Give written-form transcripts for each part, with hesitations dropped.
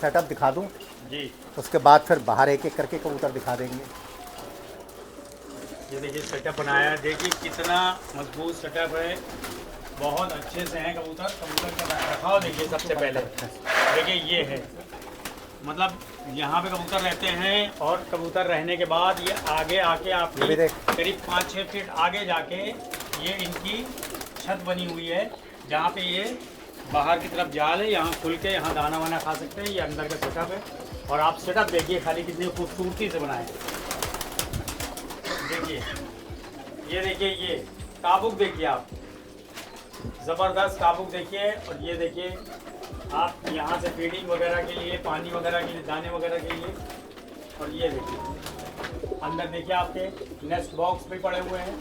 Setup दिखा दूं, जी। उसके बाद फिर बाहर एक एक करके कबूतर दिखा देंगे। ये देखिए सेटअप बनाया है, देखिए कितना मजबूत सेटअप है, बहुत अच्छे से हैं कबूतर। कबूतर का रखाव देखिए सबसे पहले, देखिए ये है, मतलब यहाँ पे कबूतर रहते हैं और कबूतर रहने के बाद ये आगे आके आपकी करीब 5-6 फीट आगे जाके ये इनकी छत बनी हुई है, जहाँ पे ये बाहर की तरफ जाल है, यहाँ खुल के यहाँ दाना वाना खा सकते हैं। ये अंदर का सेटअप है और आप सेटअप देखिए खाली कितनी खूबसूरती से बनाए। देखिए ये देखिए, ये काबुक देखिए आप, ज़बरदस्त काबुक देखिए। और ये देखिए आप यहाँ से फीडिंग वगैरह के लिए, पानी वगैरह के लिए, दाने वगैरह के लिए। और ये देखिए अंदर देखिए आपके नेस्ट बॉक्स भी पड़े हुए हैं,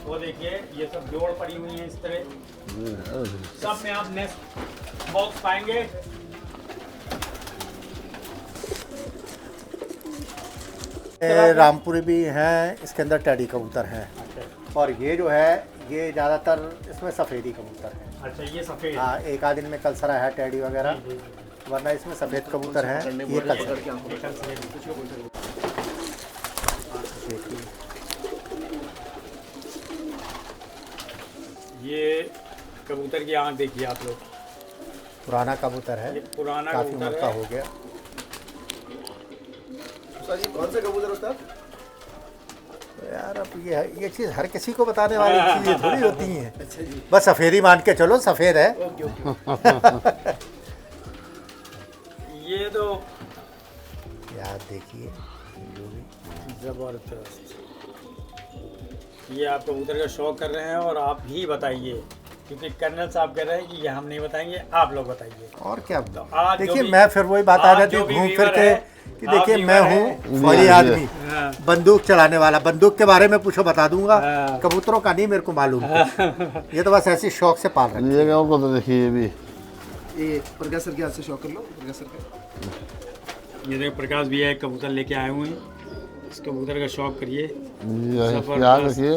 वो देखिए ये सब जोड़ पड़ी हुई हैं इस तरह, सब में आप नेस्ट बॉक्स पाएंगे। रामपुरी भी हैं, इसके अंदर टैडी कबूतर हैं। और ये जो है ये ज़्यादातर इसमें सफ़ेदी कबूतर हैं। अच्छा ये सफ़ेद, हाँ, एक आध दिन में कलसरा है टैडी वगैरह, वरना इसमें सफ़ेद कबूतर हैं। ये ये कबूतर की आँख देखिए आप लोग, पुराना कबूतर है, ये पुराना काफ़ी कबूतर उम्र का है। हो गया। जी कौन सा कबूतर होता है यार अब ये चीज़ हर किसी को बताने वाली चीज़ें थोड़ी होती हैं। अच्छा जी, बस सफ़ेदी मान के चलो, सफ़ेद है। Okay okay. ये तो यार देखिए ज़बरदस्त, ये आप कबूतर का शौक कर रहे हैं और आप ही बताइए, क्योंकि कर्नल साहब कह रहे हैं कि ये हम नहीं बताएंगे, आप लोग बताइए। और क्या। तो आज देखिए मैं फिर वही बात आ जाती है घूम फिर के कि देखिए मैं हूँ फौजी आदमी, बंदूक चलाने वाला, बंदूक के बारे में पूछो बता दूंगा, कबूतरों का नहीं मेरे को मालूम। ये तो बस ऐसी शौक से पाल रहे हैं। को तो देखिए ये भी, ये प्रकाश सर के हाथ से शौक कर लो, प्रकाश सर का। ये देखो प्रकाश भैया एक कबूतर लेके आए हुए हैं, इस कबूतर का शौक करिए, याद रखिए।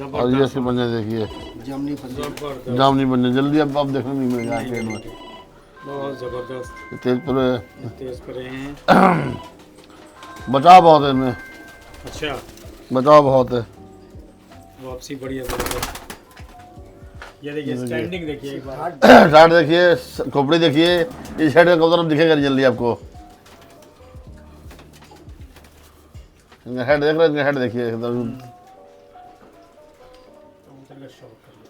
और ये इसके बन्ने देखिए, जामनी बन्ने, जल्दी अब देखने नहीं मिलेगा पेड़ में, बहुत ज़बरदस्त तेज परे, तेज परे हैं। बचाव बहुत है इनमें, अच्छा बचाव बहुत है। वापसी बढ़िया ज़बरदस्त। ये देखिए स्टैंडिंग देखिए एक बार, शार्ट देखिए, खोपड़ी देखिए, इस साइड में कबूतर दिखेगा जल्दी आपको। हेड देख रहे हैं, हेड देखिए कबूतर का शौक करिए,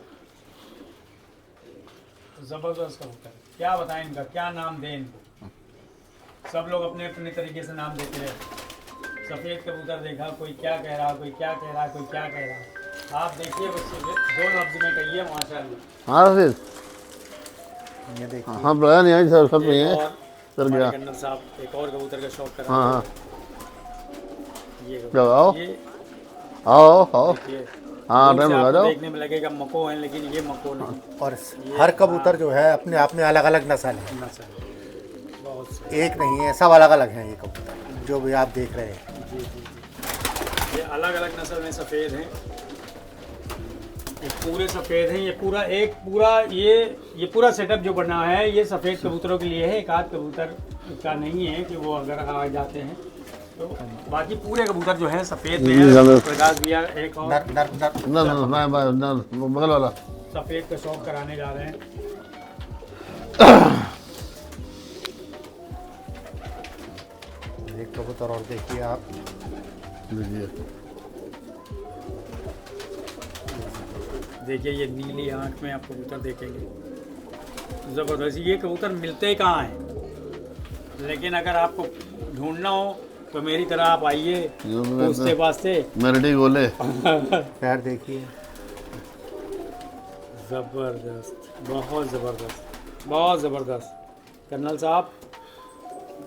ज़बरदस्त कबूतर। क्या बताएं इनका, क्या नाम दें इनको, सब लोग अपने अपने तरीके से नाम देते हैं। सफ़ेद कबूतर देखा, कोई क्या कह रहा, कोई क्या कह रहा, कोई क्या कह रहा। आप देखिए बच्चे, दो लफ्ज़ में कहिए माशाअल्लाह। हाँ फिर ये देखिए हाँ बड़ा नहीं है, सब नहीं है, सर गया। कर्नल साहब एक और कबूतर का शौक करा। हाँ हाँ, ये आओ ये आओ आओ, देखिए, हाँ दूर से टाइम लगा आपको जाओ। देखने में लगेगा मको है, लेकिन ये मको नहीं। और हर कबूतर जो है अपने आप में अलग अलग नस्ल है, नस्ल बहुत सही। एक नहीं है, सब अलग अलग हैं ये कबूतर जो भी आप देख रहे हैं। जी जी जी, ये अलग अलग नस्ल में सफ़ेद हैं, ये पूरे सफ़ेद हैं। ये पूरा एक पूरा ये पूरा सेटअप जो बना है ये सफ़ेद कबूतरों के लिए है, एक आध कबूतर का नहीं है कि वो अगर आ जाते हैं तो, बाकी पूरे कबूतर जो है सफ़ेद में है। प्रकाश भैया एक और नर नर नर नर बगल वाला सफ़ेद का शौक कराने जा रहे हैं। एक कबूतर और देखिए आप, देखिए ये नीली आंख में आप कबूतर देखेंगे, ज़बरदस्त। ये कबूतर मिलते कहाँ हैं, लेकिन अगर आपको ढूंढना हो तो मेरी तरह आप आइए पूछते वास्ते। मेरडी गोले पैर देखिए, ज़बरदस्त, बहुत ज़बरदस्त, बहुत ज़बरदस्त कर्नल साहब,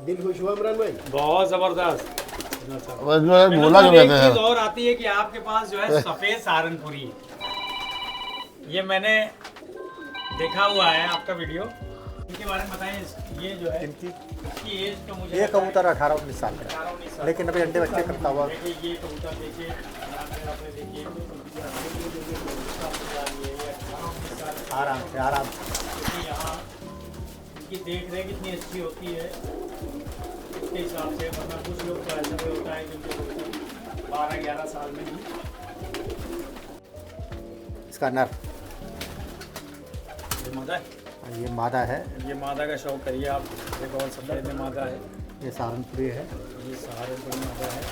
दिल खुश हुआ इमरान भाई, बहुत ज़बरदस्त कर्नल साहब। बोला कर्नल साहब, क्यों एक कहते चीज़ हैं, और आती है कि आपके पास जो है सफ़ेद सहारनपुरी है, ये मैंने देखा हुआ है आपका वीडियो, इनके बारे में बताएं। ये जो है इनकी इसकी एज तो मुझे ये कबूतर 18-19 साल का है, 18-19 साल। लेकिन अभी अंडे बच्चे करता हुआ। देखिए ये कबूतर देखिए, आपने देखिए आराम से यहाँ इनकी देख रेख इतनी अच्छी होती है उसके हिसाब से, वरना कुछ लोग तो ऐसा भी होता है जिनके 12-11 साल में ही। इसका नर, ये मादा है, ये मादा है, ये मादा का शौक करिए आप। देखो और सफेद में मादा है, ये सहारनपुरी है। ये सहारनपुर मादा है।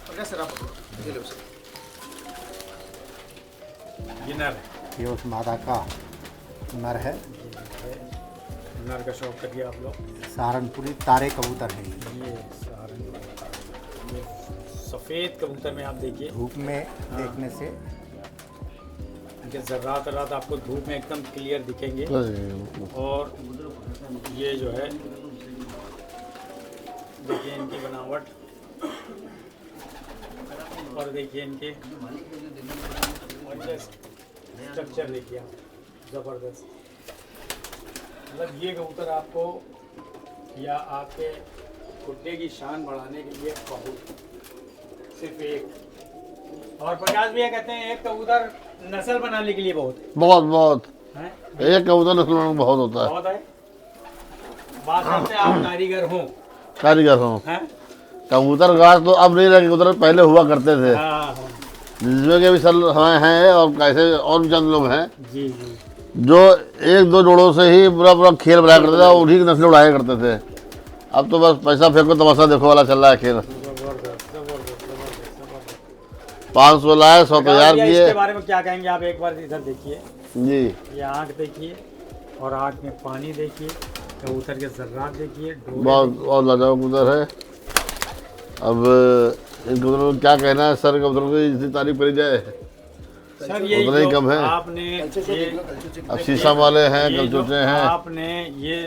प्रकाश सर आप ये लो सर। ये नर है, ये उस मादा का नर है। नर का शौक करिए आप लोग। सहारनपुरी तारे कबूतर है ये सहारनपुर, ये सफ़ेद कबूतर में आप देखिए धूप में देखने से इनके ज़र्रात रात आपको धूप में एकदम क्लियर दिखेंगे। और ये जो है देखिए इनकी बनावट, और देखिए इनके स्ट्रक्चर देखिए आप, ज़बरदस्त। मतलब ये कबूतर आपको या आपके खुट्टे की शान बढ़ाने के लिए बहुत, सिर्फ एक। और प्रकाश भैया कहते हैं एक कबूतर नस्ल बनाने के लिए बहुत है। है, एक कबूतर नस्ल में बहुत होता है। बहुत है। बात से आप कारीगर हो, कारीगर हूँ। हैं? कबूतर गाछ तो अब नहीं रहे, कबूतर पहले हुआ करते थे, हाँ, जिसमें के भी सल हैं और कैसे और भी चंद लोग हैं जी जी, जो एक दो जोड़ों से ही पूरा पूरा खेल बनाया करते थे और उन्हीं की नस्लें उड़ाया करते थे। अब तो बस पैसा फेंको तमाशा देखो वाला चल रहा है खेल। जबरदस्त जबरदस्त जबरदस्त। 500 लाए, 100 तैयार भैया, किए। इसके बारे में क्या कहेंगे आप? एक बार इधर देखिए, जी, ये आँख देखिए और आँख में पानी देखिए, कबूतर के ज़र्रात देखिए, डोरे बहुत लाजवाब कबूतर है। अब इन कबूतरों को क्या कहना है सर, कबूतरों की जितनी तारीफ करी जाए सर ये उतना ही कम है। आपने ये अब शीशम वाले हैं, ये जो कलचोचे हैं। आपने ये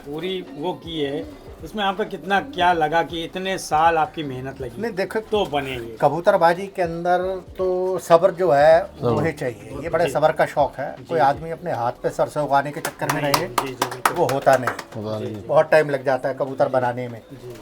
पूरी वो की है, इसमें आपका कितना क्या लगा कि इतने साल आपकी मेहनत लगी नहीं देखो, तो बने ये? कबूतरबाजी के अंदर तो सब्र जो है वो ही चाहिए। ये बड़े सब्र का शौक है। कोई आदमी अपने हाथ पे सरसों उगाने के चक्कर में रहे जी जी बिल्कुल। वो होता नहीं, पता नहीं। बहुत टाइम लग जाता है कबूतर बनाने में। जी।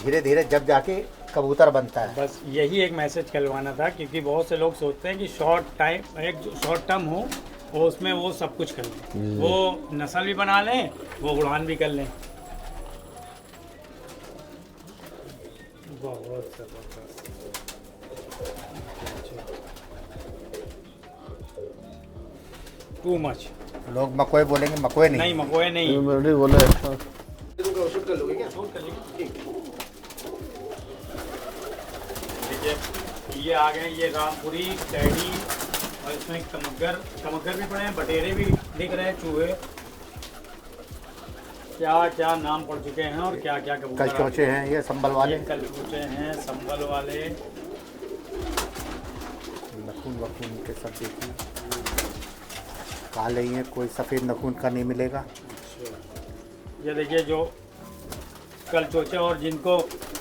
धीरे धीरे जब जाके कबूतर बनता है। बस यही एक मैसेज करवाना था, क्योंकि बहुत से लोग सोचते हैं कि शॉर्ट टाइम, एक शॉर्ट टर्म हो वो उसमें वो सब कुछ कर लें, वो नस्ल भी बना लें, वो उड़ान भी कर लें। बहुत जबरदस्त। Too much. लोग मकोए बोलेंगे, मकोए नहीं। नहीं मकोए नहीं। मेरे बोले शूट कर लोगे क्या? शूट कर लीजिए। देखिए ये आ गए, ये रामपुरी, टैडी, और इसमें कमगर भी पड़े हैं, बटेरे भी दिख रहे हैं, चूहे, क्या क्या नाम पड़ चुके हैं और क्या क्या कबूतर। कलचोचे हैं ये संभल वाले, ये कलचोचे हैं, संभल वाले, नखून वखून के सब देखिए काले ही हैं, कोई सफ़ेद नखून का नहीं मिलेगा। ये देखिए जो कलचोचे, और जिनको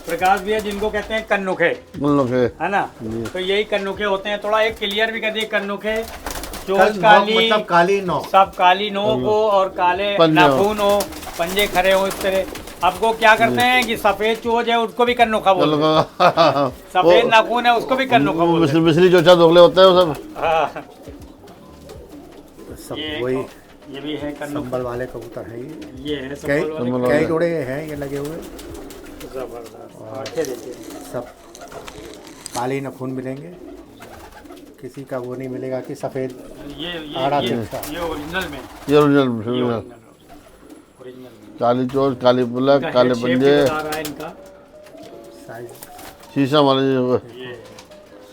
प्रकाश भी है, जिनको कहते हैं कन्नुखे, है ना, तो यही कन्नुखे होते हैं। थोड़ा एक क्लियर भी कर दिए, कन्नुखे चोंच काली, मतलब काली नौ, सब काली नोक हो और काले नाखून हो, पंजे खड़े हो इस तरह। अब वो क्या करते हैं कि सफेद चोच है उसको भी कन्नुखा बोलते हैं, सफेद नाखून है उसको भी कन्नुखा बोलते हैं। मिश्री चोचा दोगले होते हैं वो सब। हाँ, सब ये वही ये भी है कन्नुखा, संभल वाले कबूतर है ये है कई संभल वाले। कई जोड़े हैं ये लगे हुए, जबरदस्त। आंखें देखिए, सब काली नखून मिलेंगे, किसी का वो नहीं मिलेगा कि सफ़ेद आड़ा दिखता। ये ओरिजिनल में, ये ओरिजिनल ओरिजिनल में काली चोच, काली पुलक, काले शेप भी पंजे, बता रहा है इनका साइज। शीशम वाले ये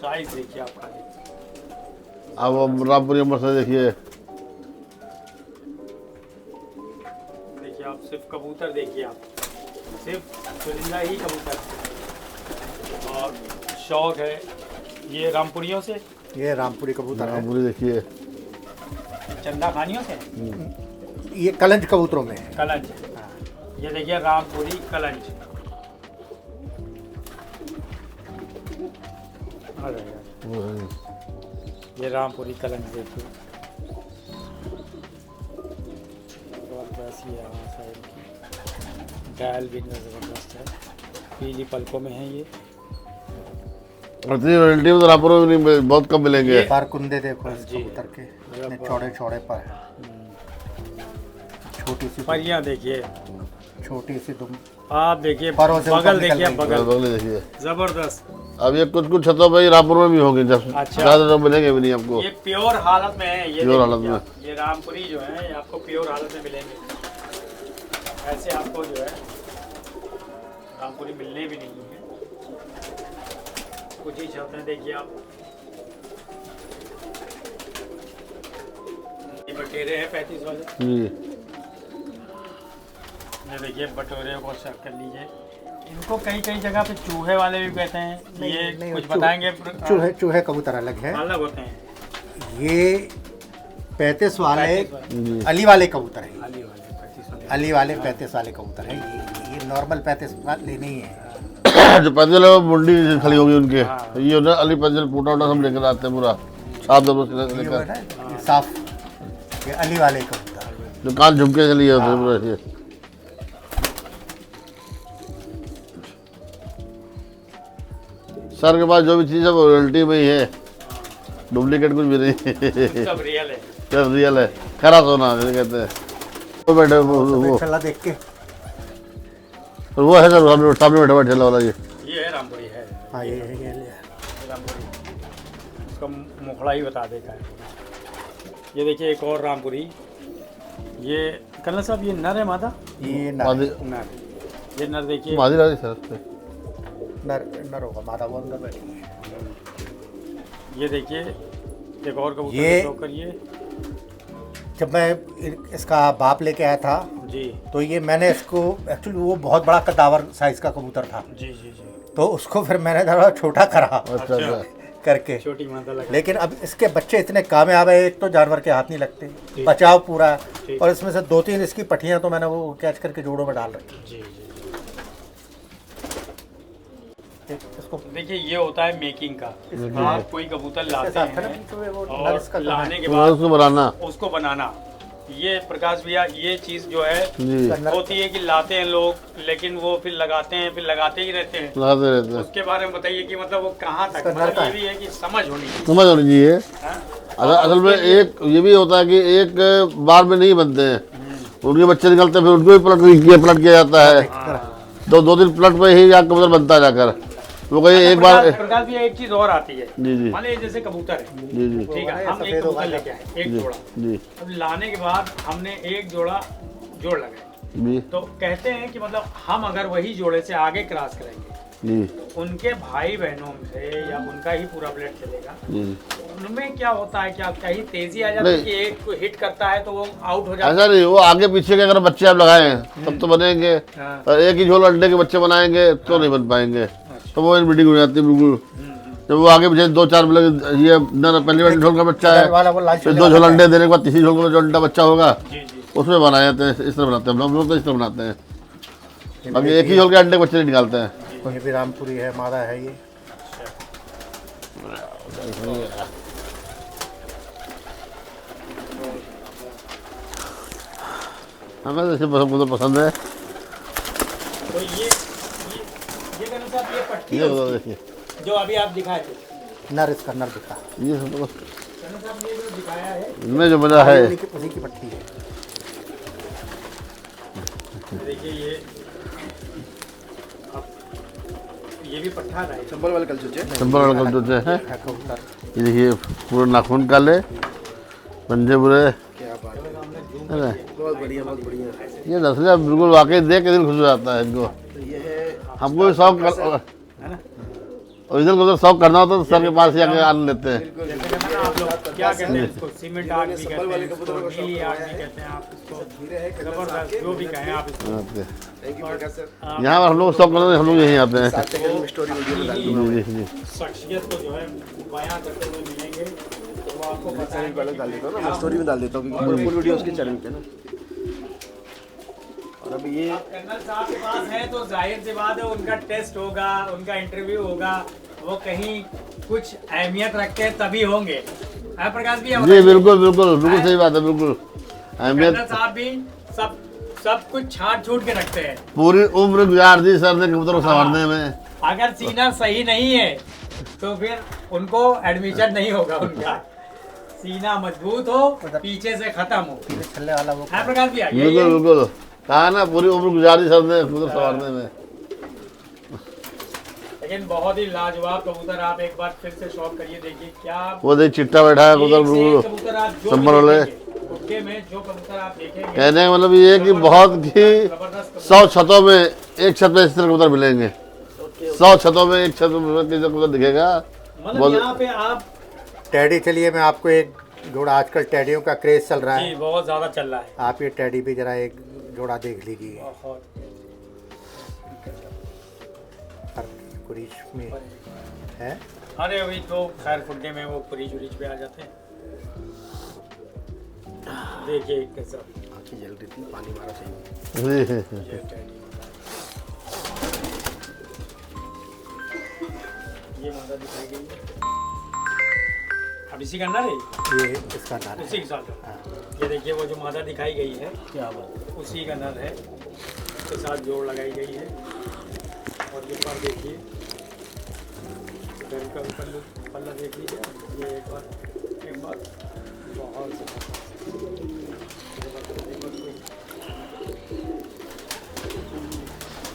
साइज देखिए आपका। अब रामपुरी अमर से देखिए, देखिए आप सिर्फ कबूतर देखिए, आप सिर्फ चुनिंदा ही कबूतर है। और शौक है ये रामपुरियों से, ये रामपुरी कबूतर है, रामपुरी देखिए, चंदा खानियों से, ये कलंज कबूतरों में है। कलंज। ये देखिए रामपुरी कलंज। आ जाएगा। ये रामपुरी कलंज देखिए, जबरदस्त। ये यहाँ साइड की डायल भी जबरदस्त है, पीली पलकों में है ये। और इतनी वैरायटी में तो रामपुर में नहीं, बहुत कम मिलेंगे। बारकुंदे देखो इस कबूतर के, इतने चौड़े चौड़े पर है। छोटी सी परियां देखिए, छोटी सी दुम, आप देखिए परों से ऊपर बगल निकल देखिए, रही है। बगल बगले देखिए, जबरदस्त। अब ये कुछ कुछ छतों पर रामपुर में भी होंगे, जब अच्छा। ज़्यादा तो मिलेंगे भी नहीं आपको। ये प्योर हालत में है, ये प्योर देखिए हालत में। आप, ये रामपुरी जो है ये आपको प्योर हालत में मिलेंगे। ऐसे आपको जो है रामपुरी मिलने भी नहीं है, कुछ ही छत हैं देखिए आप। ये बटेरे हैं 35 वाले, जी, ये देखिए बटोरे को चेक कर लीजिए। इनको कई कई जगह पे चूहे वाले भी कहते हैं, ये नहीं, कुछ चूहे- बताएंगे? चूहे चूहे कबूतर अलग है। अलग होते हैं। ये 35 वाले 35 वाले, अली वाले कबूतर है। अली वाले 35 वाले। अली वाले 35 वाले कबूतर है। ये नॉर्मल 35 वाले नहीं है। जो पैदल है वो मुंडी खड़ी होगी उनके, हाँ। ये ना अली पैदल पूटा उटा सब लेकर आते हैं पूरा साफ दबोच ये वो है लेकर, ना, ये साफ, ये अली वाले कबूतर। जो कान झुमके चली होते हैं पूरा ऐसे। सर के पास जो भी चीज़ है वो रियलिटी में ही है, डुप्लीकेट कुछ भी नहीं। सब रियल है। सब रियल है, खरा सोना जैसे कहते हैं। वो बैठे वो चला देख के। वो है सर, सामने बैठा बैठे वाला ये है रामपुरी है। हाँ ये रामपुरी, उसका मुखड़ा ही बता देगा। ये देखिए एक और रामपुरी, ये कन्नल साहब ये नर है मादा? ये नर मादी नर, ये नर देखिए। मादी राजी सर उस पे। नर होगा, मादा वो अंदर बैठी है। ये देखिए एक और कबूतर ये- शो करिए जब मैं इसका बाप लेके आया था जी तो ये मैंने इसको, एक्चुअली वो बहुत बड़ा कदावर साइज का कबूतर था, जी जी जी। तो उसको फिर मैंने थोड़ा छोटा करा अच्छा अच्छा, करके। छोटी मादा लगा। लेकिन अब इसके बच्चे इतने कामयाब है, एक तो जानवर के हाथ नहीं लगते, बचाव पूरा है, ठीक। और इसमें से 2-3 इसकी पट्टियां तो मैंने वो कैच करके जोड़ों में डाल रखी। जी जी। इसको देखिए ये होता है मेकिंग का। आप कोई कबूतर इसके लाते साथ है ना, हैं तो वो नर और इसका लाने के तो बाद उसको बनाना उसको बनाना, ये प्रकाश भैया ये चीज जो है जी, होती है कि लाते हैं लोग, लेकिन वो फिर लगाते हैं, फिर लगाते ही रहते हैं। लगाते रहते हैं। उसके बारे में बताइए कि मतलब वो कहाँ तक, इसका मतलब नर ये का भी है कि समझ होनी चाहिए। समझ होनी चाहिए। हाँ? असल में एक ये भी होता है कि एक बार में नहीं बनते हैं, उनके बच्चे निकलते हैं, फिर उनको भी पलट किया जाता है। दो दिन पलट पे ही कबूतर बनता है जाकर। वो कहीं एक बार प्रकाश भैया एक चीज और आती है, जी जी मान लीजिए जैसे कबूतर है, जी जी ठीक है, हम एक कबूतर लेके आए, एक जी जोड़ा, जी अब लाने के बाद हमने एक जोड़ा जोड़ लगाए, जी तो कहते हैं कि मतलब हम अगर वही जोड़े से आगे क्रॉस करेंगे, जी उनके भाई बहनों से या उनका ही पूरा ब्लड चलेगा, जी। उनमें क्या होता है, क्या कहीं तेजी आ जाती है कि एक को हिट करता है तो वो आउट हो जाता ऐसा नहीं, वो आगे पीछे के अगर बच्चे आप लगाए तब तो बनेंगे, है। हाँ। और एक ही झोल अंडे के बच्चे बनाएंगे तो नहीं बन पाएंगे, तो वो इनब्रीडिंग हो जाती है बिल्कुल। जब वो आगे पीछे 2-4 ये न पहली वाली झोल का बच्चा है, वाला वो लाल फिर 2 झोल अंडे देने के बाद तीसरी झोल का जो अंडा बच्चा होगा जी जी। उसमें बनाए जाते हैं। इस तरह बनाते हैं हम लोग तो इस तरह बनाते हैं, बाकी एक ही झोल के अंडे बच्चे नहीं निकालते हैं। ये भी रामपुरी है, मादा है ये। हमें जैसे मुझे पसंद है। तो ये कहना साहब ये पट्टी ये है बताओ उसकी, देखिए, जो अभी आप दिखाए थे, नर इसका नर दिखा, ये सब तो कहना साहब ये जो दिखाया है, इनमें जो मजा है उसी की पट्टी है। देखिए ये भी पट्टा है। चंबल वाले कल सोचे सिंपल वाला जो है, है कबूतर। ये देखिए पूरे नाखून काले, पंजे बुरे, क्या बात है, है ना? बहुत बढ़िया बहुत बढ़िया। ये नस्लें बिल्कुल वाकई देख के दिल खुश हो जाता है इनको। तो ये है हमको भी शौक ओरिजिनल को शौक करना होता है तो सर के पास ही आके आन लेते हैं। जैसे कहते हैं ना आप लोग क्या कहते हैं इसको, सीमेंट आग भी कहते हैं इसको, नीली आग भी कहते हैं आप इसको, जबरदस्त जो भी कहें आप इसको। Thank you Prakash sir. यहाँ पर हम लोग शौक करते हैं, हम लोग यहीं आते हैं। 7 सेकंड में स्टोरी वीडियो में डाल जी जी जी। शख्सियत को जो है बयां करते हुए मिलेंगे तो वो आपको चैनल बताएंगे पहले डाल देता हूँ ना, मैं स्टोरी में डाल देता हूँ क्योंकि फुल वीडियो उसके चैनल पे ना। और अब ये कर्नल साहब के पास है तो जाहिर सी बात है उनका टेस्ट होगा, उनका इंटरव्यू होगा, वो कहीं कुछ अहमियत रखते हैं तभी होंगे। है प्रकाश भी जी बिल्कुल बिल्कुल बिल्कुल सही बात है, बिल्कुल अहमियत कर्नल साहब भी सब कुछ छाट छूट के रखते हैं। पूरी उम्र गुजार दी सर ने कबूतर को संवारने में। अगर सीना सही नहीं है तो फिर उनको एडमिशन नहीं होगा उनका। सीना मजबूत हो, पीछे से खत्म हो। छल्ले वाला वो है प्रकाश भैया, ये बिल्कुल बिल्कुल, कहा ना पूरी उम्र गुजारी सर ने कबूतर संवारने में। लेकिन बहुत ही लाजवाब कबूतर। आप एक बार फिर से शौक करिए, देखिए क्या वो देख चिट्टा बैठा है कबूतर एक से एक बिल्कुल कबूतर आप जो संभल वाले। गुड्डे में जो कबूतर आप देखेंगे, कहने का मतलब ये है कि बहुत ही जबरदस्त 100 छतों में एक छत में इस तरह कबूतर मिलेंगे। 100 छतों में एक छत में किसी कबूतर दिखेगा। मतलब यहाँ पे आप टेडी, चलिए मैं आपको एक जोड़ा, आजकल टेडियों का क्रेज चल रहा है, जी बहुत ज्यादा चल रहा है। आप ये टेडी भी जरा एक जोड़ा देख लीजिए। बहुत कुरीश में है। अरे अभी तो खैर फुड्डे में वो कुरीज उरीज पे आ जाते हैं। देखिए कैसा आँखें जल रही थी, पानी मारा चाहिए। जी। ये टेडी। ये मादा दिखाई गई है। अब इसी का नर है, ये इसका नाम है। उसी के साथ। ये देखिए वो जो मादा दिखाई गई है, क्या बात, उसी का नर है, उसके साथ जोड़ लगाई गई है। और ये पर देखिए, इधर का पल्ला देख लीजिए। ये एक बार बहुत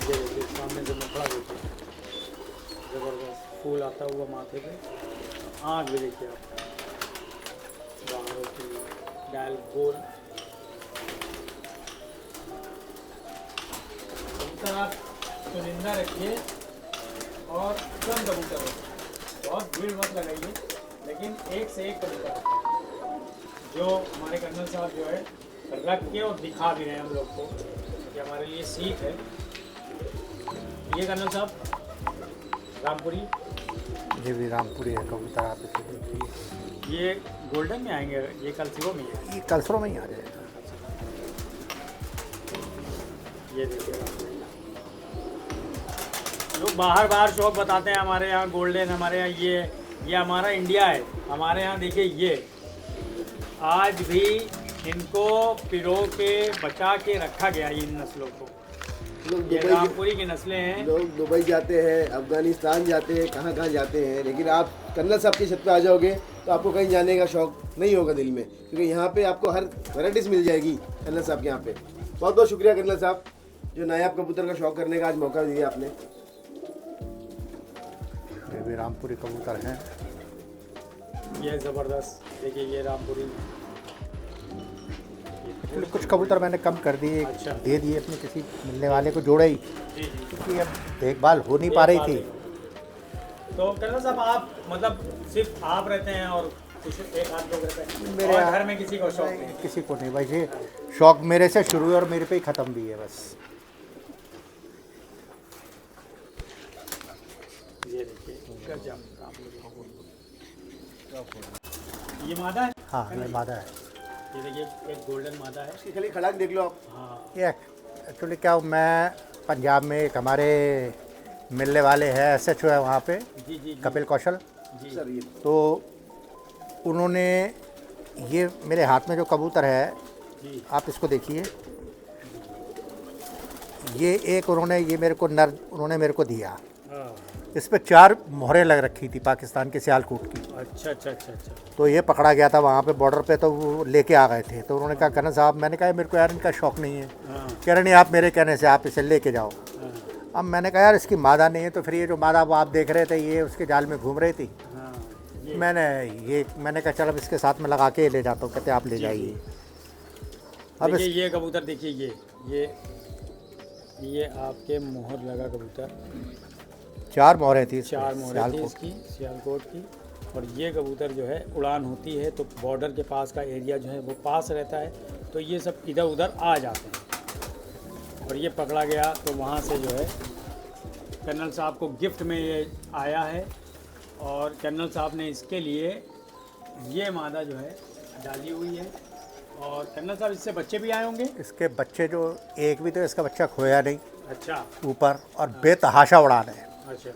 ये देखिए सामने से मुखड़ा देखिए, जबरदस्त फूल आता हुआ माथे पे। आँख भी देखिए आप, बाहरों की डायल गोल। कबूतर आप चुनिंदा रखिए और कम कबूतर रखिए, बहुत भीड़ मत लगाइए, लेकिन एक से एक कबूतर रखिए। जो हमारे कर्नल साहब जो है रख के और दिखा भी रहे हैं हम लोग को, कि हमारे लिए सीख है। ये कर्नल साहब रामपुरी, ये भी रामपुरी है कबूतर, आप इसे देखिए। ये गोल्डन में आएंगे, ये कलसिरों में है। ये कलसरों में ही आ जाएगा। ये देखिए लोग बाहर शौक बताते हैं हमारे यहाँ गोल्डन, हमारे यहाँ ये हमारा इंडिया है। हमारे यहाँ देखिए ये आज भी इनको पिरो के बचा के रखा गया है। इन नस्लों को, लोग ये दुबई रामपुरी की नस्लें हैं। लोग दुबई जाते हैं, अफगानिस्तान जाते हैं, कहाँ कहाँ जाते हैं, लेकिन आप कर्नल साहब की छत पे आ जाओगे तो आपको कहीं जाने का शौक नहीं होगा दिल में, क्योंकि यहाँ पे आपको हर वैराइटीज़ मिल जाएगी कर्नल साहब के यहाँ पे। बहुत बहुत शुक्रिया कर्नल साहब, जो नायाब कबूतर का शौक करने का आज मौका दिया आपने। ये भी रामपुरी कबूतर हैं। ये ज़बरदस्त, देखिए ये रामपुरी। कुछ कबूतर मैंने कम कर दिए, अच्छा। दे दिए अपने किसी मिलने वाले को, जोड़े ही, जी जी। क्योंकि अब देखभाल हो नहीं पा रही थी। तो कर्नल साहब आप मतलब सिर्फ आप रहते हैं और कुछ एक आध लोग रहते हैं, मेरे और यहाँ- घर में किसी को शौक नहीं? किसी को नहीं भाई, ये शौक मेरे से शुरू हुआ और मेरे पे ही ख़त्म भी है बस। ये देखिए गजब, ये मादा है। हाँ, ये मादा है। ये देखिए एक गोल्डन मादा है। इसकी खाली खड़ाक देख लो आप। हाँ ये एक्चुअली क्या हूँ, मैं पंजाब में एक हमारे मिलने वाले हैं SHO है वहाँ पे, जी जी जी कपिल कौशल, जी। सर ये तो उन्होंने ये मेरे हाथ में जो कबूतर है, जी आप इसको देखिए, ये एक उन्होंने ये मेरे को नर उन्होंने मेरे को दिया। हाँ। इस पे 4 मोहरें लग रखी थी पाकिस्तान के सियालकोट की। अच्छा अच्छा अच्छा अच्छा। तो ये पकड़ा गया था वहाँ पे बॉर्डर पे, तो वो लेके आ गए थे। तो उन्होंने कहा कर्नल साहब, मैंने कहा मेरे को यार इनका शौक़ नहीं है। हाँ कह रहे नहीं, आप मेरे कहने से आप इसे लेके जाओ। हाँ अब मैंने कहा यार इसकी मादा नहीं है, तो फिर ये जो मादा वो आप देख रहे थे, ये उसके जाल में घूम रही थी। हाँ। मैंने कहा चल अब इसके साथ में लगा के ले जाता हूँ। कहते आप ले जाइए। अब देखिए ये कबूतर देखिए, ये आपके मोहर लगा कबूतर, 4 मोहरें थी इसमें, 4 मोहरें थी सियालकोट। इसकी सियालकोट की। और ये कबूतर जो है उड़ान होती है तो बॉर्डर के पास का एरिया जो है वो पास रहता है, तो ये सब इधर उधर आ जाते हैं। और ये पकड़ा गया तो वहाँ से जो है कर्नल साहब को गिफ्ट में ये आया है, और कर्नल साहब ने इसके लिए ये मादा जो है डाली हुई है। और कर्नल साहब इससे बच्चे भी आए होंगे? इसके बच्चे जो एक भी तो इसका बच्चा खोया नहीं अच्छा ऊपर, और बेतहाशा उड़ान है, अच्छा,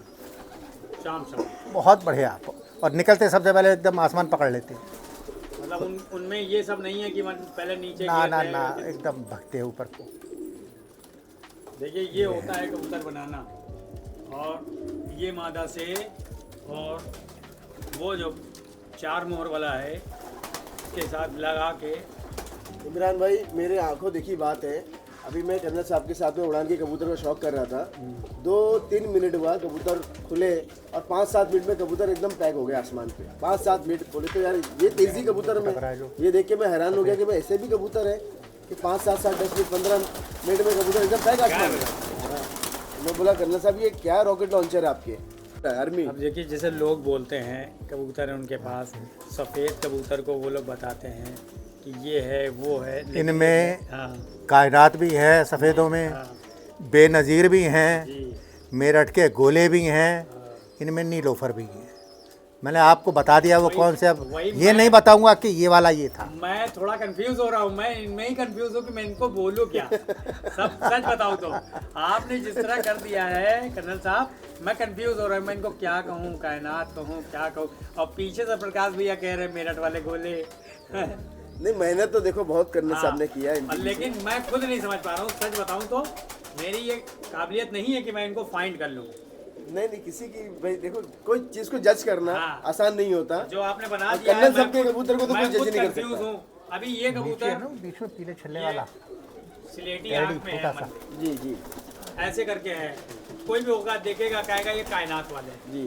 शाम शाम बहुत बढ़िया। और निकलते सबसे पहले एकदम आसमान पकड़ लेते। मतलब उनमें ये सब नहीं है कि पहले नीचे ना गिर ना जाएगा, ना, एकदम भगते हैं ऊपर को। देखिए ये होता है कबूतर बनाना। और ये मादा से और वो जो 4 मोहर वाला है उसके साथ लगा के इमरान भाई, मेरे आंखों देखी बात है, अभी मैं कर्नल साहब के साथ में उड़ान के कबूतर का शौक कर रहा था। 2-3 मिनट हुआ कबूतर खुले और 5-7 मिनट में कबूतर एकदम पैक हो गया आसमान पे। 5-7 मिनट खोले तो यार ये तेजी कबूतर में, ये देख के मैं हैरान हो गया कि मैं ऐसे भी कबूतर है कि 5-7 10 मिनट 15 मिनट में कबूतर एकदम पैक आसमान में। मैं बोला कर्नल साहब ये क्या रॉकेट लॉन्चर है आपके आर्मी? अब देखिए जैसे लोग बोलते हैं कबूतर है उनके पास, सफ़ेद कबूतर को वो लोग बताते हैं कि ये है वो है, लेकिन इनमें हाँ कायनात भी है सफ़ेदों में, बेनज़ीर भी हैं, जी मेरठ के गोले भी हैं, इनमें नीलोफर भी हैं। मैंने आपको बता दिया वो कौन से। अब वही ये नहीं बताऊंगा कि ये वाला ये था। मैं थोड़ा कंफ्यूज हो रहा हूँ, मैं इनमें ही कंफ्यूज हूँ कि मैं इनको बोलूँ क्या। सब सच बताऊँ तो आपने जिस तरह कर दिया है कर्नल साहब, मैं कंफ्यूज हो रहा हूँ, मैं इनको क्या कहूँ, कायनात कहूँ, क्या कहूँ। और पीछे से प्रकाश भैया कह रहे हैं मेरठ वाले गोले। नहीं, मेहनत तो देखो बहुत कर्नल साहब ने किया है इनके लेकिन मैं खुद नहीं समझ पा रहा हूँ, सच बताऊँ तो मेरी ये काबिलियत नहीं है कि मैं इनको फाइंड कर लूँ। पीछे। नहीं किसी की भाई देखो, कोई चीज को जज करना हाँ। आसान नहीं होता। जो आपने बना और दिया है, कर्नल साहब के कबूतर को तो मैं कोई जज खुद नहीं कर कंफ्यूज सकता। हूँ। अभी ये कबूतर बीच में पीले छल्ले ये वाला सिलेटी आँख में है, छोटा सा। जी जी ऐसे करके है। कोई भी होगा देखेगा कहेगा ये कायनात वाले, जी।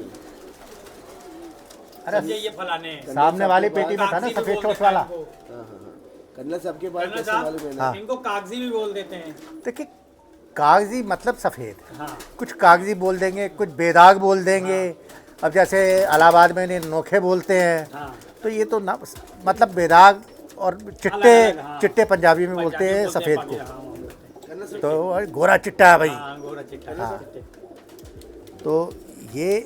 अरे समझे ये फलाने हैं। सामने वाली पेटी में था ना कागजी भी सफ़ेद बोल चोट देते हैं वाला। इनको। हाँ हाँ हाँ, कर्नल साहब के बाद कर्नल कैसे मालूम है ना? साहब इनको कागजी भी बोल देते हैं। देखिए कागजी मतलब सफ़ेद, हाँ कुछ कागजी बोल देंगे, कुछ बेदाग बोल देंगे। अब जैसे इलाहाबाद में इन्हें नोखे बोलते हैं, हाँ तो ये तो ना मतलब बेदाग और चिट्टे अलग-अलग, हाँ। चिट्टे पंजाबी में बोलते पंजाबी हैं बोलते सफ़ेद हैं, को। हाँ, बोलते हैं। कर्नल साहब तो गोरा चिट्टा है भाई। हाँ, गोरा चिट्टा, चिट्टे। तो ये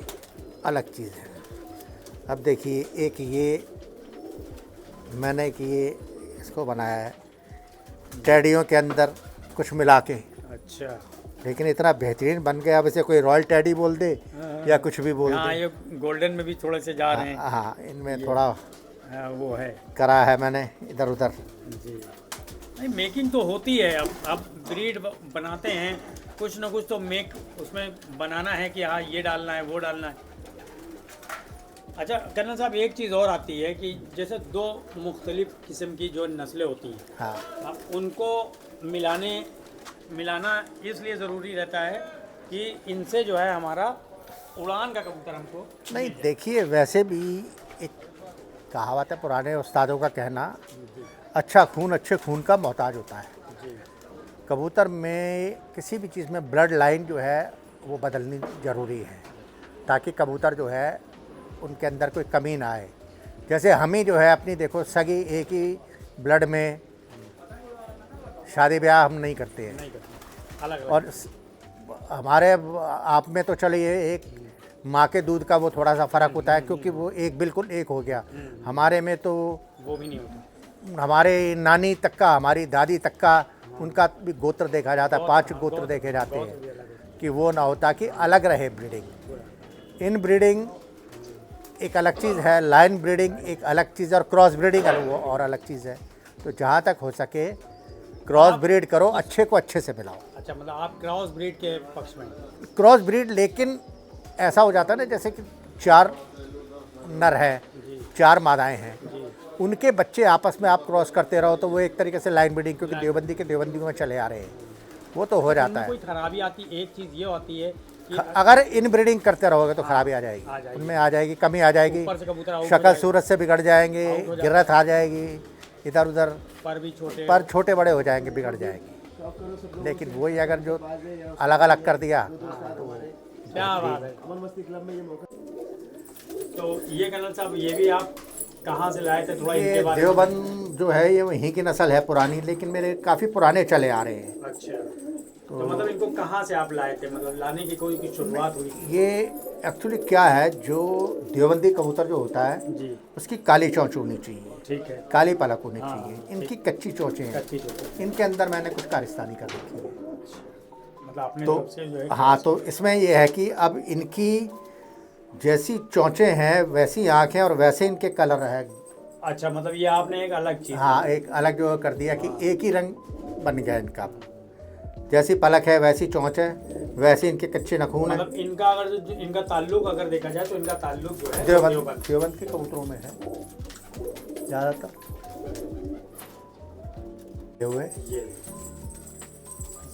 अलग चीज़ है। अब देखिए एक ये मैंने कि ये इसको बनाया है टैडियों के अंदर कुछ मिला के, अच्छा लेकिन इतना बेहतरीन बन गया। अब इसे कोई रॉयल टैडी बोल दे या कुछ भी बोल हाँ दे। ये गोल्डन में भी थोड़े से जा रहे हैं। हाँ इनमें थोड़ा हाँ, वो है करा है मैंने इधर उधर। जी। नहीं मेकिंग तो होती है। अब ब्रीड बनाते हैं, कुछ ना कुछ तो मेक उसमें बनाना है कि हाँ ये डालना है वो डालना है। अच्छा कर्नल साहब एक चीज़ और आती है कि जैसे 2 मुख्तलिफ किस्म की जो नस्लें होती हैं, हाँ अब उनको मिलाना इसलिए ज़रूरी रहता है कि इनसे जो है हमारा उड़ान का कबूतर हमको नहीं देखिए वैसे भी एक कहावत है पुराने उस्तादों का कहना, अच्छा खून अच्छे खून का मोहताज होता है। जी कबूतर में किसी भी चीज़ में ब्लड लाइन जो है वो बदलनी ज़रूरी है, ताकि कबूतर जो है उनके अंदर कोई कमी ना आए। जैसे हम ही जो है अपनी देखो सगी एक ही ब्लड में शादी ब्याह हम नहीं करते हैं, नहीं करते अलग अलग। और हमारे आप में तो चलिए एक माँ के दूध का वो थोड़ा सा फ़र्क होता है क्योंकि वो एक बिल्कुल एक हो गया। हमारे में तो वो भी नहीं होता। हमारे नानी तक का, हमारी दादी तक का, उनका भी गोत्र देखा जाता है, 5 गोत्र देखे जाते हैं कि वो ना हो, ताकि अलग रहे ब्रीडिंग। इन ब्रीडिंग एक अलग चीज़ है, लाइन ब्रीडिंग एक अलग चीज़ है, और क्रॉस ब्रीडिंग वो और अलग चीज़ है। तो जहाँ तक हो सके क्रॉस ब्रीड करो, अच्छे को अच्छे से मिलाओ। अच्छा मतलब आप क्रॉस ब्रीड के पक्ष में? क्रॉस ब्रीड, लेकिन ऐसा हो जाता है ना जैसे कि 4 नर हैं, 4 मादाएं हैं, उनके बच्चे आपस में आप क्रॉस करते रहो तो वो एक तरीके से लाइन ब्रीडिंग, क्योंकि देवबंदी के देवबंदियों में चले आ रहे हैं, वो तो हो जाता है। कोई खराबी आती, एक चीज़ ये होती है कि अगर इन ब्रीडिंग करते रहोगे तो खराबी आ जाएगी, उनमें आ जाएगी, कमी आ जाएगी, ऊपर से कबूतर आउट हो शक्ल जाएगा, सूरत से बिगड़ जाएंगे, गिरत आ जाएगी, इधर उधर पर भी छोटे पर छोटे बड़े हो जाएंगे, बिगड़ जाएंगे। लेकिन वही अगर जो अलग अलग कर दिया क्या बात है। अमन मस्ती क्लब में ये मौका। तो ये कर्नल साहब ये भी आप कहाँ से लाए थे, थोड़ा इनके ये बारे में? देवबंद जो है ये वहीं की नस्ल है पुरानी, लेकिन मेरे काफ़ी पुराने चले आ रहे हैं। अच्छा तो मतलब इनको कहाँ से आप लाए थे, मतलब लाने की कोई शुरुआत हुई? ये एक्चुअली क्या है, जो देवबंदी कबूतर जो होता है जी उसकी काली चोंच होनी चाहिए, ठीक है। काली पलक होनी चाहिए। इनकी कच्ची चोंचें हैं, अच्छी छोटे इनके अंदर मैंने कुछ कारिस्तानी कर रखी है। मतलब आपने तो सबसे जो है हाँ, तो इसमें ये है कि अब इनकी जैसी चोंचें हैं वैसी आँखें और वैसे इनके कलर है। अच्छा मतलब ये आपने एक अलग चीज़ हाँ, एक अलग जो कर दिया कि एक ही रंग बन गया इनका। जैसी पलक है वैसी चोंच है, वैसे इनके कच्चे नखून है। मतलब इनका अगर इनका ताल्लुक अगर देखा जाए तो इनका ताल्लुक जो है देवबंद के कबूतरों में है ज़्यादातर ये हुए। ये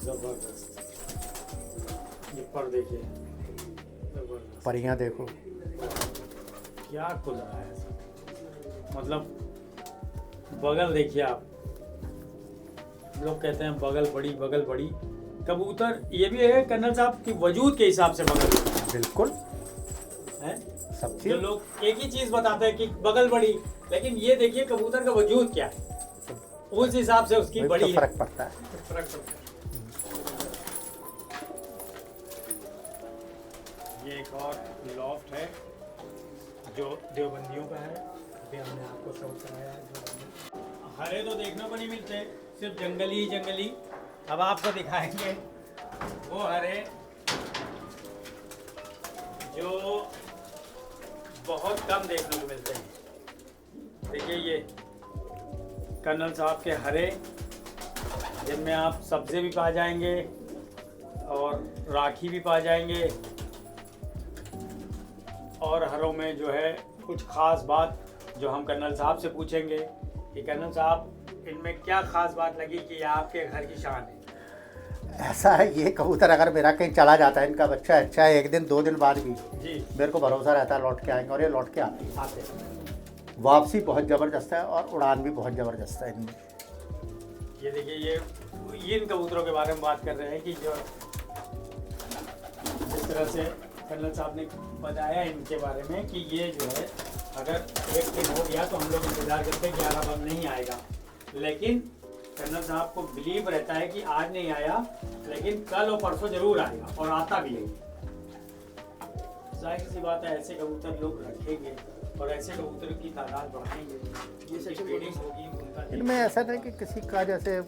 जबरदस्त, ये पर देखिए जबरदस्त, परियां देखो क्या खुल रहा है, मतलब बगल देखिए आप, लोग कहते हैं बगल बड़ी कबूतर ये भी है कर्नल साहब की वजूद के हिसाब से बगल बिल्कुल है। सब जो चीज़ लोग एक ही चीज बताते हैं कि बगल बड़ी, लेकिन ये देखिए कबूतर का वजूद क्या है, उस हिसाब से उसकी वही बड़ी तो है। फर्क पड़ता है। फर्क पड़ता है। ये एक और लॉफ्ट है जो देवबंदियों का है, अभी हमने आपको शो कराया है। हरे तो देखने को नहीं मिलते, सिर्फ जंगली। अब आपको दिखाएंगे वो हरे जो बहुत कम देखने को मिलते हैं। देखिए ये कर्नल साहब के हरे, जिनमें आप सब्ज़े भी पा जाएंगे और राखी भी पा जाएंगे, और हरों में जो है कुछ ख़ास बात जो हम कर्नल साहब से पूछेंगे कि कर्नल साहब इनमें क्या ख़ास बात लगी कि ये आपके घर की शान है। ऐसा है, ये कबूतर अगर मेरा कहीं चला जाता है, इनका बच्चा अच्छा है, 1 दिन 2 दिन बाद भी जी मेरे को भरोसा रहता है लौट के आएंगे, और ये लौट के आते हैं। आते हैं। वापसी बहुत ज़बरदस्त है और उड़ान भी बहुत ज़बरदस्त है इनमें। ये देखिए ये इन कबूतरों के बारे में बात कर रहे हैं कि जो जिस तरह से कर्नल साहब ने बताया इनके बारे में कि ये जो है अगर एक दिन हो गया तो हम लोग इंतज़ार करते हैं कि यार अब नहीं आएगा, लेकिन कर्नल साहब को बिलीव रहता है कि आज नहीं आया लेकिन कल और परसों जरूर आएगा, और आता भी है। जाहिर सी बात है ऐसे कबूतर लोग रखेंगे और ऐसे कबूतर की तादाद बढ़ाएंगे, ये सब ब्रीडिंग होगी उनका। इनमें ऐसा नहीं कि किसी का जैसे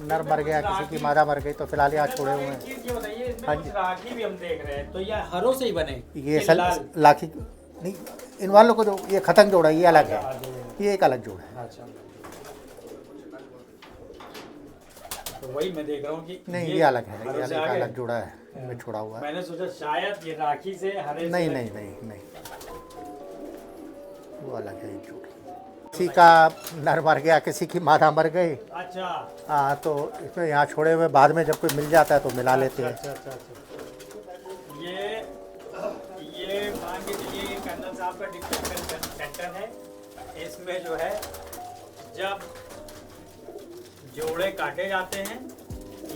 नर मर गया, किसी की मादा मर गई तो फिलहाल यहाँ छोड़े हुए हैं। चीज़ ये बताइए, इसमें हाँ कुछ जी। राखी भी हम देख रहे हैं, तो ये हरों से ही बने ये कि लाल? लाखी नहीं, इन वालों को जो ये खतंग जोड़ा है ये अलग है, ये एक अलग जोड़ा है। अच्छा, तो वही मैं देख रहा हूँ कि नहीं ये अलग है, हरों ये से अलग आगे? अलग जोड़ा है, इनमें छोड़ा हुआ है। मैंने सोचा शायद ये राखी से हरे नहीं से नहीं नहीं नहीं, वो अलग है ये जोड़ा। किसी का नर मर गया, किसी की मादा मर गई, अच्छा हाँ तो इसमें यहाँ छोड़े हुए बाद में जब कोई मिल जाता है तो मिला लेते हैं। अच्छा। ये मान के चलिए ये कर्नल साहब का डिस्ट्रीब्यूशन सेंटर है। इसमें जो है जब जोड़े काटे जाते हैं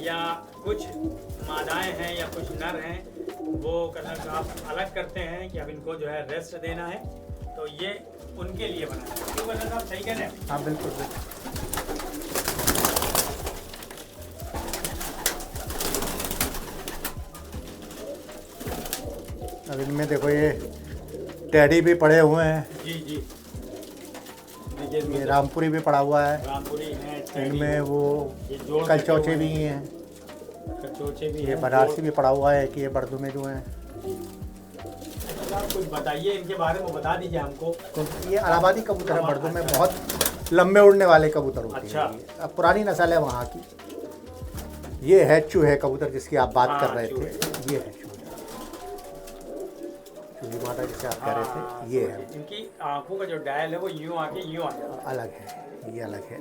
या कुछ मादाएं हैं या कुछ नर हैं, वो कर्नल साहब अलग करते हैं कि अब इनको जो है रेस्ट देना है, तो ये उनके लिए बना है। क्यों कर्नल साहब सही कह रहे हैं? हाँ बिल्कुल बिल्कुल। अब इनमें देखो ये टैडी भी पड़े हुए हैं, जी देखिए इसमें ये रामपुरी भी पड़ा हुआ है, रामपुरी है, टैडी, इनमें वो ये जोड़ कलचौचे भी हैं, कचौचे भी ये हैं, बनारसी भी पड़ा हुआ है कि ये बर्दू में जो हैं। आप कुछ बताइए इनके बारे में, बता दीजिए हमको। तो ये इलाहाबादी कबूतर है, बर्दू में बहुत लंबे उड़ने वाले कबूतर होते अच्छा। हैं। ये अब पुरानी नस्ल है वहाँ की। ये है चूहे कबूतर जिसकी आप बात कर रहे थे, ये है चूहे, चूही माता जिसे आप कह रहे थे, ये है। इनकी आंखों का जो डायल है वो यूं आके यूं आ जाता है। अलग है, ये अलग है।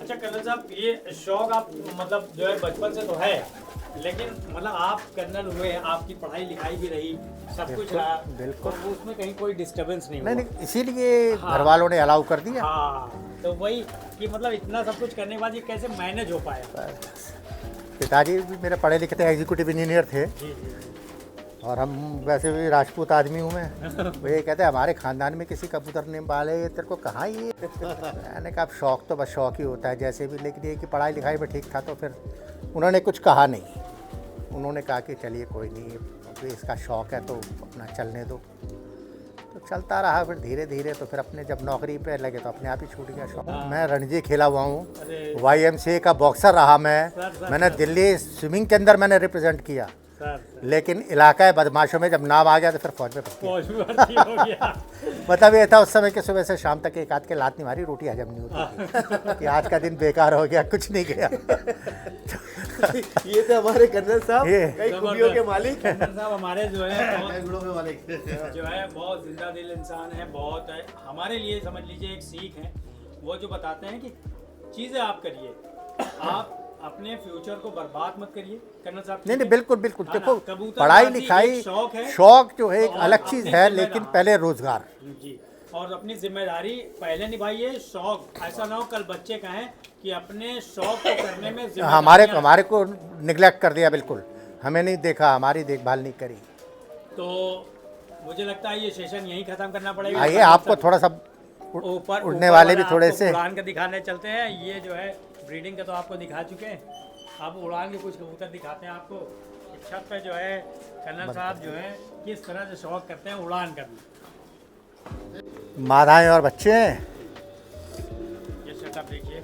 अच्छा कर्नल साहब, ये शौक आप मतलब जो है बचपन से तो है, लेकिन मतलब आप कर्नल हुए, आपकी पढ़ाई लिखाई भी रही, सब कुछ बिल्कुल, रहा, बिल्कुल। तो उसमें कहीं कोई डिस्टर्बेंस नहीं हुआ। नहीं इसीलिए घर वालों ने अलाउ कर दिया। हाँ, तो वही कि मतलब इतना सब कुछ करने के बाद ये कैसे मैनेज हो पाया? पिताजी भी मेरे पढ़े लिखे थे, एग्जीक्यूटिव इंजीनियर थे, जी और हम वैसे भी राजपूत आदमी हूँ मैं। वो ये कहते हैं हमारे ख़ानदान में किसी कबूतर ने पाले, तेरे को कहाँ ये। मैंने कहा अब शौक़ तो बस शौक़ ही होता है जैसे भी, लेकिन ये कि पढ़ाई लिखाई में ठीक था, तो फिर उन्होंने कुछ कहा नहीं। उन्होंने कहा कि चलिए कोई नहीं, अभी इसका शौक़ है तो अपना चलने दो। तो चलता रहा, फिर धीरे धीरे तो फिर अपने जब नौकरी पे लगे तो अपने आप ही छूट गया शौक़। मैं रणजी खेला हुआ हूँ, अरे YMCA का बॉक्सर रहा मैं। सर, मैंने दिल्ली स्विमिंग के अंदर मैंने रिप्रेजेंट किया। लेकिन इलाका बदमाशों में जब नाम आ गया तो फिर फौज में भर्ती। फौज में भर्ती हो गया। मतलब ये था उस समय के सुबह से शाम तक एक आध के लात नहीं मारी, रोटी हजम नहीं होती थी कि आज का दिन बेकार हो गया, कुछ नहीं गया। ये थे हमारे कर्नल साहब, ये। कई खूबियों के मालिक। कर्नल साहब हमारे जो है बहुत जिंदा दिल इंसान है, बहुत है हमारे लिए, समझ लीजिए एक सीख है। वो जो बताते हैं कि चीज़ें आप करिए, आप अपने फ्यूचर को बर्बाद मत करिए कर्नल साहब। नहीं नहीं, बिल्कुल बिल्कुल। हाँ ना, देखो कबूतरबाजी पढ़ाई एक लिखाई शौक है। शौक जो है एक और अलग चीज़ अपनी है, जिम्मेदारी- लेकिन पहले रोजगार। जी, और अपनी जिम्मेदारी पहले निभाइए। शौक ऐसा ना हो कल बच्चे कहें कि अपने शौक को करने में जिम्मेदारियां- हमारे को निगलेक्ट कर दिया, बिल्कुल हमें नहीं देखा, हमारी देखभाल नहीं करी। तो मुझे लगता है ये सेशन यहीं खत्म करना पड़ेगा। आइए आपको थोड़ा सा ऊपर उड़ने वाले भी आपको थोड़े से। उड़ान का दिखाने चलते हैं। ये जो है ब्रीडिंग का तो आपको दिखा चुके हैं, अब उड़ान के कुछ कबूतर दिखाते हैं आपको। छत पे जो है कर्नल साहब जो है किस तरह से शौक करते हैं उड़ान करना। मादाएं और बच्चे हैं। ये सेटअप देखिए,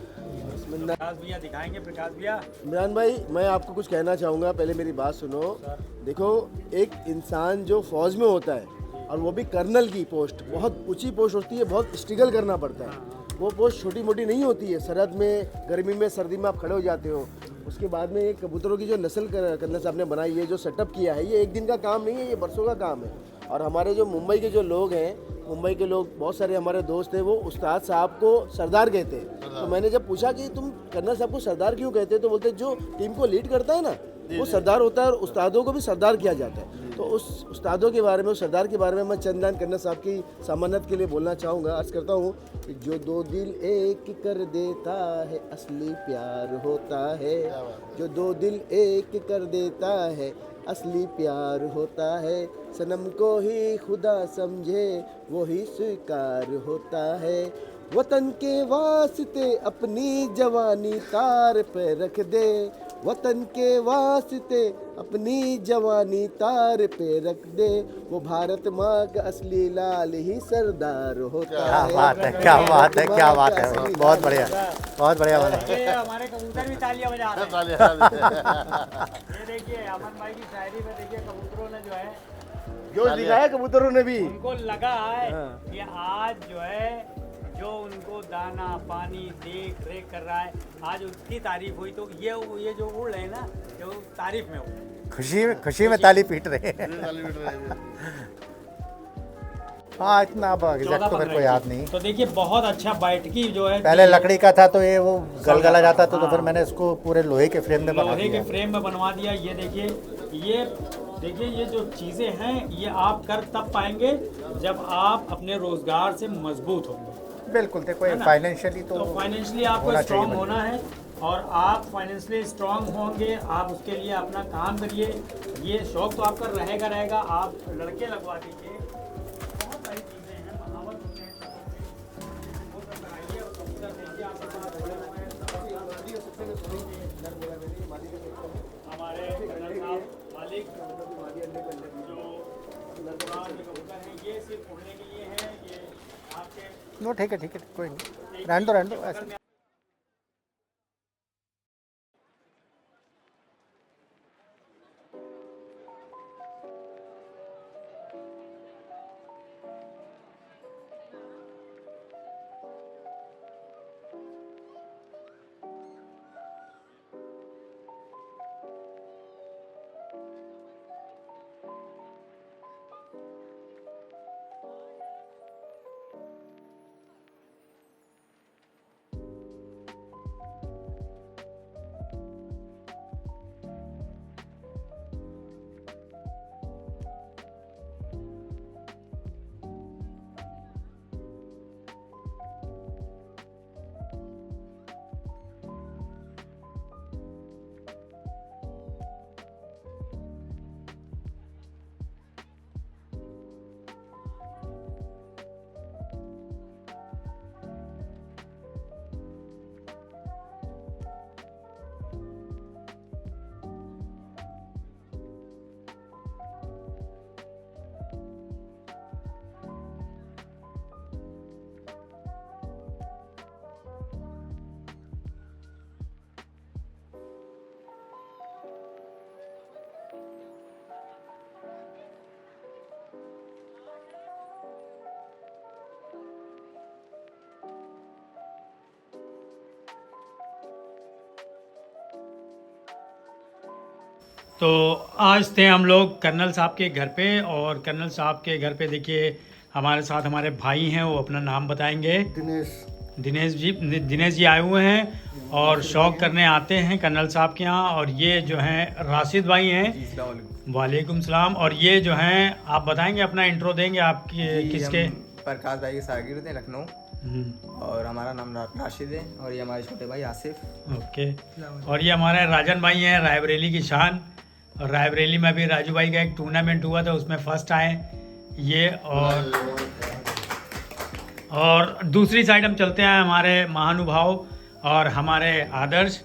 प्रकाश भैया दिखाएंगे। प्रकाश भैया, इमरान भाई, मैं आपको कुछ कहना चाहूँगा, पहले मेरी बात सुनो। देखो, एक इंसान जो फौज में होता है और वो भी कर्नल की पोस्ट बहुत ऊंची पोस्ट होती है, बहुत स्ट्रगल करना पड़ता है। वो पोस्ट छोटी मोटी नहीं होती है। सरहद में, गर्मी में, सर्दी में आप खड़े हो जाते हो। उसके बाद में कबूतरों की जो नस्ल कर्नल साहब ने बनाई है, जो सेटअप किया है, ये एक दिन का काम नहीं है, ये बरसों का काम है। और हमारे जो मुंबई के जो लोग हैं, मुंबई के लोग बहुत सारे हमारे दोस्त हैं, वो उस्ताद साहब को सरदार कहते हैं। तो मैंने जब पूछा कि तुम कर्नल साहब को सरदार क्यों कहते हैं, तो बोलते जो टीम को लीड करता है ना, वो सरदार होता है, और उस्तादों को भी सरदार किया जाता है। तो उस उस्तादों के बारे में, उस सरदार के बारे में मैं चंद लाइन कर्नल साहब की सामान्यत के लिए बोलना चाहूँगा। अर्ज करता हूँ कि जो दो दिल एक कर देता है असली प्यार होता है। जो दो दिल एक कर देता है असली प्यार होता है। सनम को ही खुदा समझे वही स्वीकार होता है। वतन के वास्ते अपनी जवानी तार पे रख दे। वतन के वास्ते अपनी जवानी तार पे रख दे। वो भारत माँ का असली लाल ही सरदार होता क्या है। बात है, क्या बात है, क्या बात है, असली बहुत लाल बढ़िया, बहुत बढ़िया बना। ये हमारे कबूतर भी तालियां बजा रहे हैं। ये देखिए अमन भाई की शायरी में देखिए कबूतरों ने जो है जोश दिखाया कबूतरों ने भी। उनको लगा है कि आज जो है जो उनको दाना पानी देख रेख कर रहा है, आज उसकी तारीफ हुई। तो ये जो उड़ रहे हैं ना, जो तारीफ में हो, खुशी में ताली पीट रहे हैं। हाँ, इतना अब एग्जैक्ट तो मेरे को याद नहीं। तो देखिए बहुत अच्छा बैठकी जो है, पहले लकड़ी का था तो ये वो गलगला जाता था, तो फिर मैंने इसको पूरे लोहे के फ्रेम में बना लोहे के दिया। फ्रेम में बनवा दिया। ये देखिए ये जो चीज़ें हैं, ये आप कर तब पाएंगे जब आप अपने रोजगार से मजबूत होंगे। बिल्कुल, देखो ये फाइनेंशियली तो फाइनेंशियली आपको होना स्ट्रांग चाहिए। होना है, और आप फाइनेंशियली स्ट्रांग होंगे, आप उसके लिए अपना काम करिए। ये शौक तो आपका रहेगा। आप लड़के लगवा दीजिए, बहुत सारी चीज़ें हैं, बहावत होते हैं वो सब कराइए। और कबूतर देखिए आपके पास बड़े हुए हमारे कर्नल साहब मालिक जो कबूतर हैं, ये सिर्फ उड़ने के लिए हैं। ये आपके नो, ठीक है, कोई नहीं, रहने दो ऐसे। तो आज थे हम लोग कर्नल साहब के घर पे, और कर्नल साहब के घर पे देखिए हमारे साथ हमारे भाई हैं, वो अपना नाम बताएंगे। दिनेश जी आए हुए हैं और शौक करने आते हैं कर्नल साहब के यहाँ। और ये जो हैं राशिद भाई हैं। वालेकुम सलाम। और ये जो हैं आप बताएंगे, अपना इंट्रो देंगे आपकी किसके? प्रकाश भाई के शागिर्द हैं लखनऊ, और हमारा नाम राशिद है, और ये हमारे छोटे भाई आसिफ। ओके। और ये हमारे राजन भाई हैं, रायबरेली की शान। और रायबरेली में भी राजू भाई का एक टूर्नामेंट हुआ था, उसमें फर्स्ट आए ये। और दूसरी साइड हम चलते हैं हमारे महानुभाव और हमारे आदर्श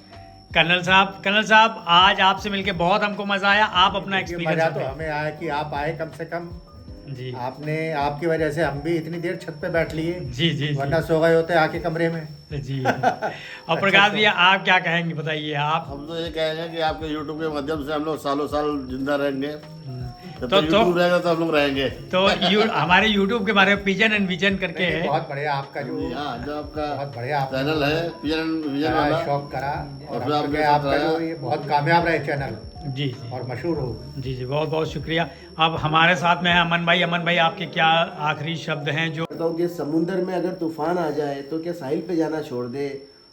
कर्नल साहब आज आपसे मिलके बहुत हमको मजा आया। आप अपना एक्सपीरियंस मजा तो हमें आया कि आप आए, कम से कम जी। आपकी वजह से हम भी इतनी देर छत पे बैठ लिए। जी वरना सो गए होते आके कमरे में जी। और प्रकाश भैया आप क्या कहेंगे, बताइए आप। हम तो ये कहेंगे कि आपके यूट्यूब के माध्यम से हम लोग सालों साल जिंदा रहेंगे। तो यूट्यूब रहेगा तो हम लोग रहेंगे। तो हमारे यूट्यूब के बारे में पिजन एंड विजन करके है। बहुत बढ़िया आपका जो आपका बहुत बढ़िया चैनल है पिजन एंड विजन वाला, शौक करा, और आपके आपका जो ये बहुत कामयाब रहे चैनल जी और मशहूर हो। जी बहुत बहुत शुक्रिया। अब हमारे साथ में है अमन भाई आपके क्या आखिरी शब्द हैं जो? कि समुंदर में अगर तूफान आ जाए तो क्या साहिल पे जाना छोड़ दे,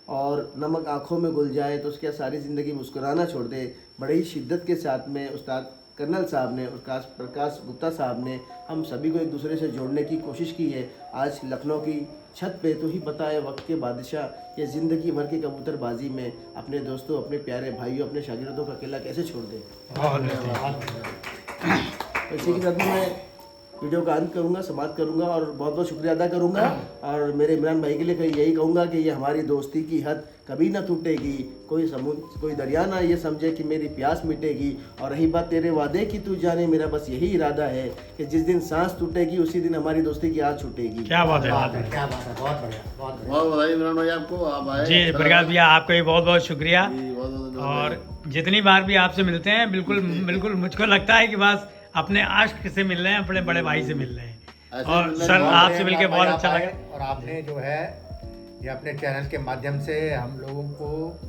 और नमक आंखों में घुल जाए तो उसके सारी ज़िंदगी मुस्कुराना छोड़ दे। बड़े ही शिद्दत के साथ में उस्ताद कर्नल साहब ने, उस्ताद प्रकाश गुप्ता साहब ने हम सभी को एक दूसरे से जोड़ने की कोशिश की है। आज लखनऊ की छत पे तो ही पता है वक्त के बादशाह ये ज़िंदगी भर की कबूतरबाजी में अपने दोस्तों, अपने प्यारे भाइयों, अपने शागिर्दों को अकेला कैसे छोड़ दे। तो इसी के साथ में मैं वीडियो का अंत करूंगा, समाप्त करूंगा, और बहुत बहुत शुक्रिया अदा करूंगा। और मेरे इमरान भाई के लिए यही कहूंगा कि ये हमारी दोस्ती की हद कभी ना टूटेगी। कोई दरिया ना ये समझे कि मेरी प्यास मिटेगी। और रही बात तेरे वादे की, तू जाने मेरा बस यही इरादा है कि जिस दिन सांस टूटेगी उसी दिन हमारी दोस्ती की आग छूटेगी। क्या बात है, क्या बात है, बहुत बढ़िया, बहुत बधाई इमरान भाई आपको। आप आए जी प्रकाश भैया, आपका भी बहुत बहुत शुक्रिया। बहुत और जितनी बार भी आपसे मिलते हैं बिल्कुल मुझको लगता है कि बस अपने आश्क से मिल रहे हैं, अपने बड़े भाई से मिल रहे हैं। और सर आपसे मिलके बहुत अच्छा लगा। और आपने जो है ये अपने चैनल के माध्यम से हम लोगों को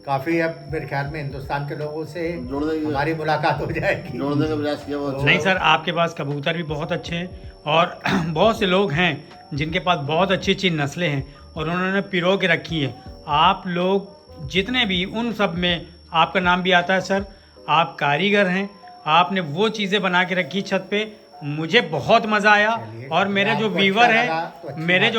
काफ़ी, अब मेरे ख्याल में हिंदुस्तान के लोगों से हमारी मुलाकात हो जाएगी, जोड़ने का प्रयास किया। नहीं सर, आपके पास कबूतर भी बहुत अच्छे हैं, और बहुत से लोग हैं जिनके पास बहुत अच्छी अच्छी नस्लें हैं और उन्होंने पिरो के रखी है। आप लोग जितने भी, उन सब में आपका नाम भी आता है सर। आप कारीगर हैं, आपने वो चीज़ें बना के रखी छत पे, मुझे बहुत मज़ा आया। और मेरे जो व्यूवर हैं, मेरे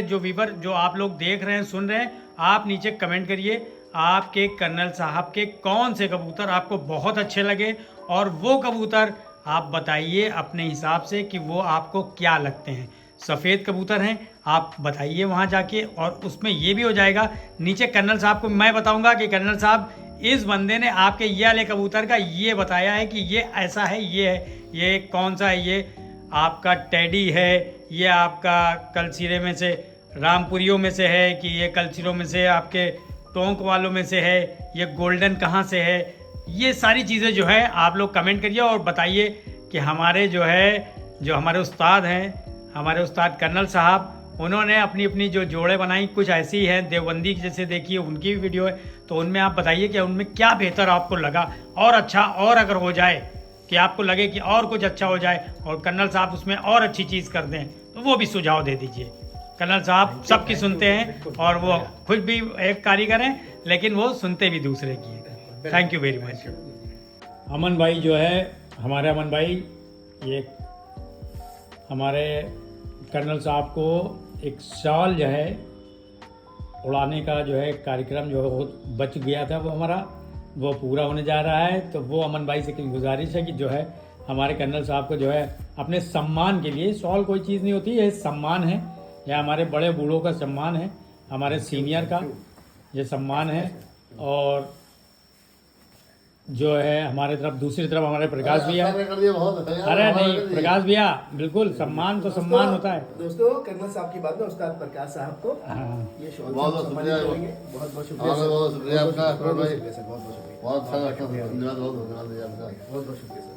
जो व्यूवर जो आप लोग देख रहे हैं, सुन रहे हैं, आप नीचे कमेंट करिए आपके कर्नल साहब के कौन से कबूतर आपको बहुत अच्छे लगे, और वो कबूतर आप बताइए अपने हिसाब से कि वो आपको क्या लगते हैं। सफ़ेद कबूतर हैं, आप बताइए वहाँ जाके, और उसमें ये भी हो जाएगा नीचे कर्नल साहब को मैं बताऊँगा कि कर्नल साहब इस बंदे ने आपके ये वाले कबूतर का ये बताया है कि ये ऐसा है, ये है, ये कौन सा है, ये आपका टेडी है, ये आपका कलसीरे में से रामपुरियों में से है, कि ये कलसीरों में से आपके टोंक वालों में से है, ये गोल्डन कहाँ से है। ये सारी चीज़ें जो है आप लोग कमेंट करिए और बताइए कि हमारे जो हमारे उस्ताद हैं, हमारे उस्ताद कर्नल साहब, उन्होंने अपनी अपनी जो जोड़े बनाई कुछ ऐसी हैं, देवबंदी जैसे देखिए उनकी भी वीडियो है, तो उनमें आप बताइए कि उनमें क्या बेहतर आपको लगा, और अच्छा, और अगर हो जाए कि आपको लगे कि और कुछ अच्छा हो जाए और कर्नल साहब उसमें और अच्छी चीज़ कर दें, तो वो भी सुझाव दे दीजिए। कर्नल साहब सबकी सुनते हैं, और वो खुद भी एक कारीगर हैं, लेकिन वो सुनते भी दूसरे की है। Thank you very much. Aman भाई जो है, हमारे अमन भाई, ये हमारे कर्नल साहब को एक साल जो है उड़ाने का जो है कार्यक्रम जो है वो बच गया था, वो हमारा वो पूरा होने जा रहा है। तो वो अमन भाई से गुजारिश है कि जो है हमारे कर्नल साहब को जो है अपने सम्मान के लिए, सॉल कोई चीज़ नहीं होती है, सम्मान है, यह हमारे बड़े बूढ़ों का सम्मान है, हमारे सीनियर का ये सम्मान है। और जो है हमारे तरफ, दूसरी तरफ हमारे प्रकाश भैया, अरे नहीं प्रकाश भैया, बिल्कुल सम्मान तो सम्मान होता है। दोस्तों कर्नल साहब की बात में उस्ताद प्रकाश साहब को ये शो बहुत बहुत शुक्रिया, बहुत बहुत शुक्रिया, बहुत शुक्रिया आपका, बहुत बहुत शुक्रिया सर, बहुत बहुत शुक्रिया, बहुत धन्यवाद, बहुत धन्यवाद आपका, बहुत बहुत शुक्रिया सर।